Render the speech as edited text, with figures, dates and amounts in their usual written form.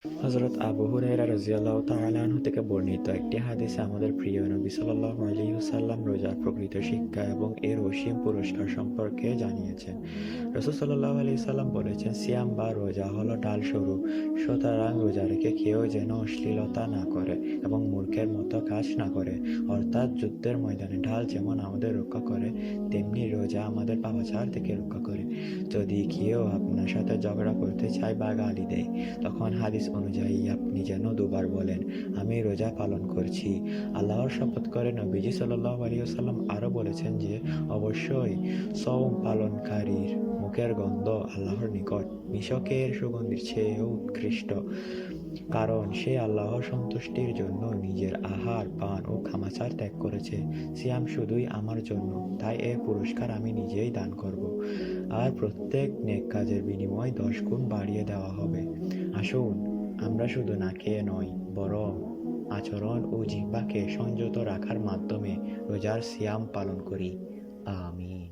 হযরত আবু হুরায়রা রাযিয়াল্লাহু তাআলা আনহু থেকে বর্ণিত একটি হাদিসে আমাদের প্রিয় নবী সাল্লাল্লাহু আলাইহি ওয়াসাল্লাম রোজার প্রকৃত শিক্ষা এবং এর অসীম পুরস্কার সম্পর্কে জানিয়েছেন। রাসূল সাল্লাল্লাহু আলাইহি সাল্লাম বলেছেন, সিয়াম বা রোজা হলো ঢাল স্বরূপ। সুতরাং রোজা রেখে কেউ যেন অশ্লীলতা না করে এবং মূর্খের মতো কাজ না করে। অর্থাৎ যুদ্ধের ময়দানে ঢাল যেমন আমাদের রক্ষা করে, তেমনি রোজা আমাদের পাপাচার থেকে রক্ষা করে। যদি কেউ আপনার সাথে ঝগড়া করতে চায় বা গালি দেয়, তখন হাদিস অনুযায়ী আপনি যেন দুবার বলেন, আমি রোজা পালন করছি। আল্লাহর শপথ করে নবীজি সাল্লাল্লাহু আলাইহি ওয়াসাল্লাম আরও বলেছেন যে, অবশ্যই সওম পালনকারীর মুখের গন্ধ আল্লাহর নিকট মিশকের সুগন্ধির চেয়েও উৎকৃষ্ট, কারণ সে আল্লাহর সন্তুষ্টির জন্য নিজের আহার পান ও কামাচার ত্যাগ করেছে। সিয়াম শুধুই আমার জন্য, তাই এর পুরস্কার আমি নিজেই দান করব, আর প্রত্যেক নেক কাজের বিনিময় 10 গুণ বাড়িয়ে দেওয়া হবে। আসুন আমরা শুধু না খেয়ে নয়, বরং আচরণ ও জিহ্বাকে সংযত রাখার মাধ্যমে রোজার সিয়াম পালন করি। আমিন।